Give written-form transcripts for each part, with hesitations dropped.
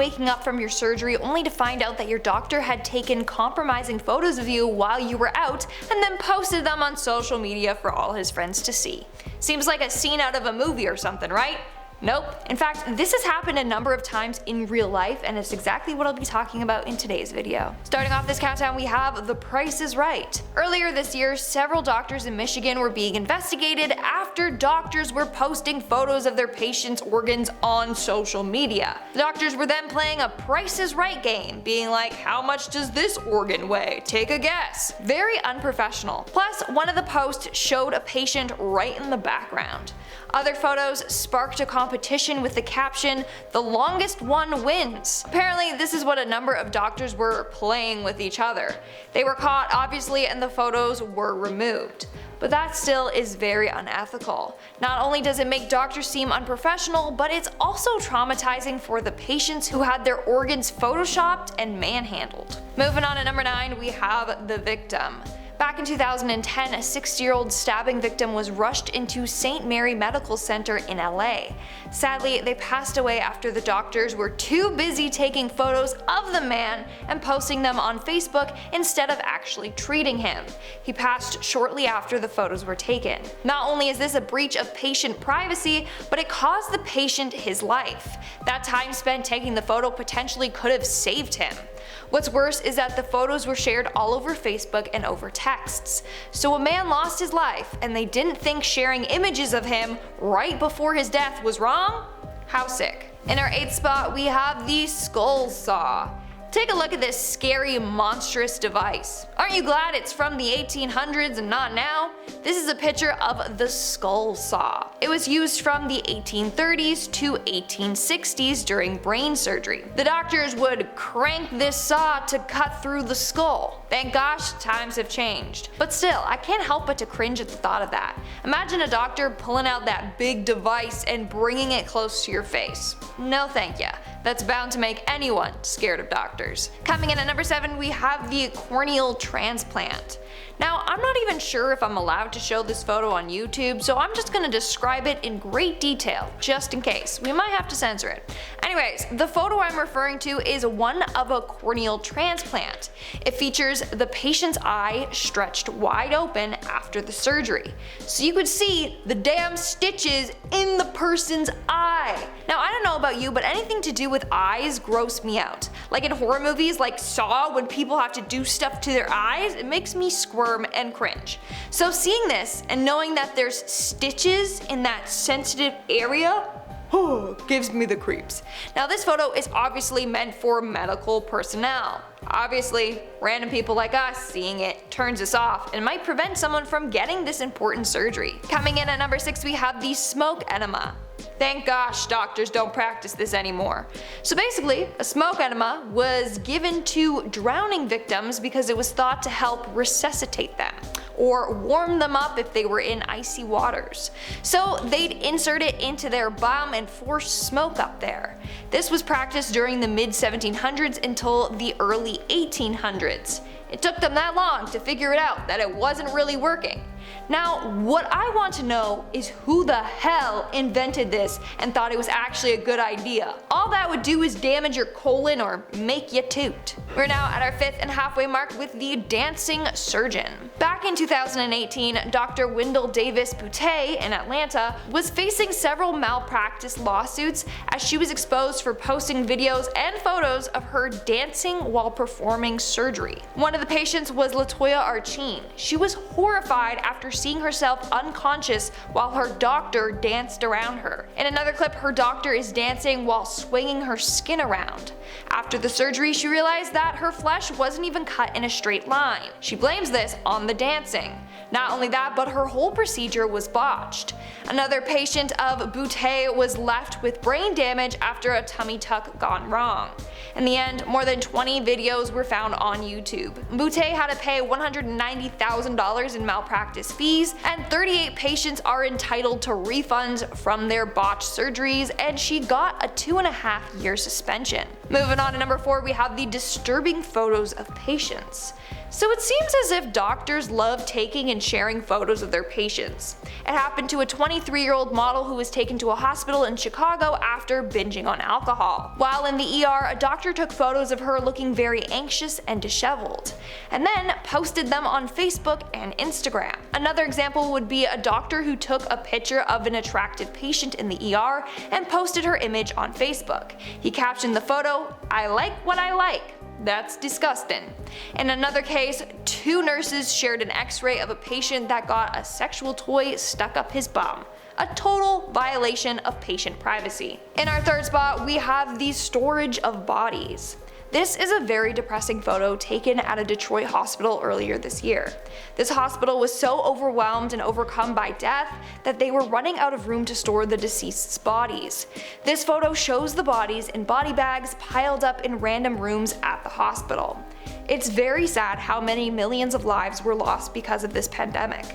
waking up from your surgery only to find out that your doctor had taken compromising photos of you while you were out and then posted them on social media for all his friends to see? Seems like a scene out of a movie or something, right? Nope. In fact, this has happened a number of times in real life, and it's exactly what I'll be talking about in today's video. Starting off this countdown, we have The Price is Right. Earlier this year, several doctors in Michigan were being investigated after doctors were posting photos of their patients' organs on social media. The doctors were then playing a Price is Right game, being like, how much does this organ weigh? Take a guess. Very unprofessional. Plus, one of the posts showed a patient right in the background. Other photos sparked a competition with the caption, "The longest one wins." Apparently, this is what a number of doctors were playing with each other. They were caught, obviously, and the photos were removed. But that still is very unethical. Not only does it make doctors seem unprofessional, but it's also traumatizing for the patients who had their organs photoshopped and manhandled. Moving on to number 9, we have the victim. Back in 2010, a 60-year-old stabbing victim was rushed into St. Mary Medical Center in LA. Sadly, they passed away after the doctors were too busy taking photos of the man and posting them on Facebook instead of actually treating him. He passed shortly after the photos were taken. Not only is this a breach of patient privacy, but it cost the patient his life. That time spent taking the photo potentially could have saved him. What's worse is that the photos were shared all over Facebook and over texts. So a man lost his life, and they didn't think sharing images of him right before his death was wrong? How sick. In our 8th spot, we have the skull saw. Take a look at this scary, monstrous device. Aren't you glad it's from the 1800s and not now? This is a picture of the skull saw. It was used from the 1830s to 1860s during brain surgery. The doctors would crank this saw to cut through the skull. Thank gosh, times have changed. But still, I can't help but to cringe at the thought of that. Imagine a doctor pulling out that big device and bringing it close to your face. No thank ya. That's bound to make anyone scared of doctors. Coming in at number 7, we have the corneal transplant. Now, I'm not even sure if I'm allowed to show this photo on YouTube, so I'm just gonna describe it in great detail, just in case. We might have to censor it. Anyways, the photo I'm referring to is one of a corneal transplant. It features the patient's eye stretched wide open after the surgery. So you could see the damn stitches in the person's eye. Now, I don't know about you, but anything to do with eyes gross me out. Like in horror movies like Saw, when people have to do stuff to their eyes, it makes me squirm and cringe. So seeing this and knowing that there's stitches in that sensitive area, gives me the creeps. Now this photo is obviously meant for medical personnel. Obviously, random people like us seeing it turns us off and might prevent someone from getting this important surgery. Coming in at number 6, we have the smoke enema. Thank gosh doctors don't practice this anymore. So basically, a smoke enema was given to drowning victims because it was thought to help resuscitate them, or warm them up if they were in icy waters. So they'd insert it into their bum and force smoke up there. This was practiced during the mid-1700s until the early 1800s. It took them that long to figure it out that it wasn't really working. Now, what I want to know is who the hell invented this and thought it was actually a good idea. All that would do is damage your colon or make you toot. We're now at our 5th and halfway mark with the dancing surgeon. Back in 2018, Dr. Wendell Davis Boutte in Atlanta was facing several malpractice lawsuits as she was exposed for posting videos and photos of her dancing while performing surgery. One of the patients was Latoya Archine. She was horrified after seeing herself unconscious while her doctor danced around her. In another clip, her doctor is dancing while swinging her skin around. After the surgery, she realized that her flesh wasn't even cut in a straight line. She blames this on the dancing. Not only that, but her whole procedure was botched. Another patient of Boutte was left with brain damage after a tummy tuck gone wrong. In the end, more than 20 videos were found on YouTube. Boutte had to pay $190,000 in malpractice fees, and 38 patients are entitled to refunds from their botched surgeries, and she got a 2.5-year suspension. Moving on to number 4, we have the disturbing photos of patients. So it seems as if doctors love taking and sharing photos of their patients. It happened to a 23-year-old model who was taken to a hospital in Chicago after binging on alcohol. While in the ER, a doctor took photos of her looking very anxious and disheveled, and then posted them on Facebook and Instagram. Another example would be a doctor who took a picture of an attractive patient in the ER and posted her image on Facebook. He captioned the photo, "I like what I like. That's disgusting." In another case, 2 nurses shared an x-ray of a patient that got a sexual toy stuck up his bum. A total violation of patient privacy. In our third spot, we have the storage of bodies. This is a very depressing photo taken at a Detroit hospital earlier this year. This hospital was so overwhelmed and overcome by death that they were running out of room to store the deceased's bodies. This photo shows the bodies in body bags piled up in random rooms at the hospital. It's very sad how many millions of lives were lost because of this pandemic.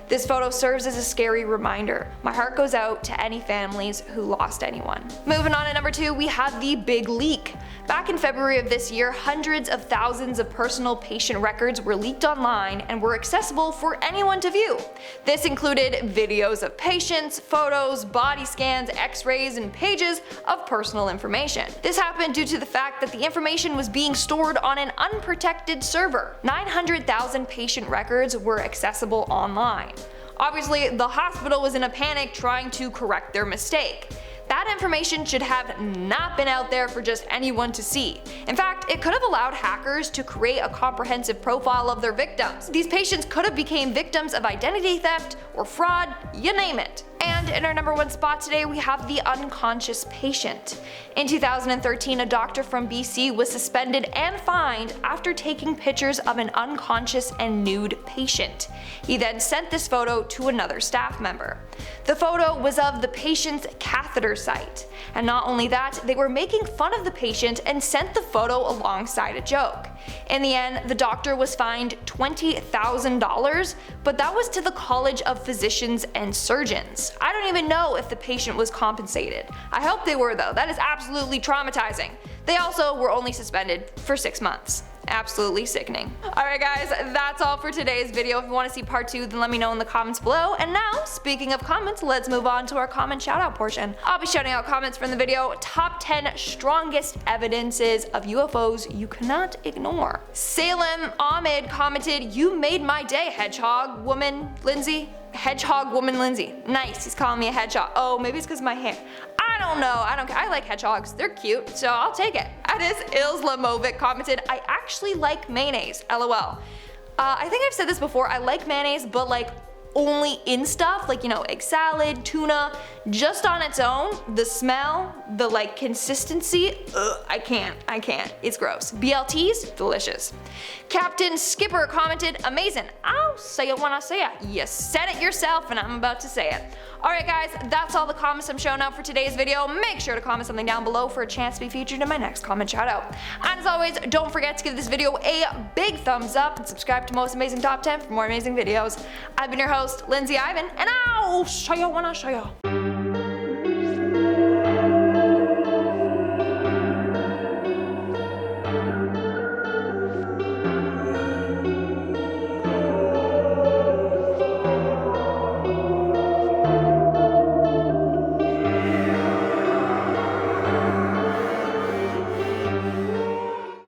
This photo serves as a scary reminder. My heart goes out to any families who lost anyone. Moving on to number 2, we have the big leak. Back in February of this year, hundreds of thousands of personal patient records were leaked online and were accessible for anyone to view. This included videos of patients, photos, body scans, x-rays, and pages of personal information. This happened due to the fact that the information was being stored on an unprotected server. 900,000 patient records were accessible online. Obviously, the hospital was in a panic trying to correct their mistake. That information should have not been out there for just anyone to see. In fact, it could have allowed hackers to create a comprehensive profile of their victims. These patients could have become victims of identity theft or fraud, you name it. And in our number 1 spot today, we have the unconscious patient. In 2013, a doctor from BC was suspended and fined after taking pictures of an unconscious and nude patient. He then sent this photo to another staff member. The photo was of the patient's catheter site. And not only that, they were making fun of the patient and sent the photo alongside a joke. In the end, the doctor was fined $20,000, but that was to the College of Physicians and Surgeons. I don't even know if the patient was compensated. I hope they were though, that is absolutely traumatizing. They also were only suspended for 6 months. Absolutely sickening. Alright guys, that's all for today's video. If you want to see part 2, then let me know in the comments below. And now, speaking of comments, let's move on to our comment shoutout portion. I'll be shouting out comments from the video, top 10 strongest evidences of UFOs you cannot ignore. Salem Ahmed commented, "You made my day, hedgehog woman Lindsay." Hedgehog woman Lindsay. Nice, he's calling me a hedgehog. Oh, maybe it's because of my hair. I don't know, I don't care. I like hedgehogs, they're cute, so I'll take it. Adis Ilslamovic commented, "I actually like mayonnaise, LOL. I think I've said this before, I like mayonnaise, but like only in stuff, like, you know, egg salad, tuna, just on its own. The smell, the like consistency, I can't, it's gross. BLT's, delicious." Captain Skipper commented, "Amazing, I'll say it when I say it." You said it yourself and I'm about to say it. Alright guys, that's all the comments I'm showing out for today's video. Make sure to comment something down below for a chance to be featured in my next comment shoutout. And as always, don't forget to give this video a big thumbs up and subscribe to Most Amazing Top 10 for more amazing videos. I've been your host, Lindsay Ivan, and I'll show you when I show you.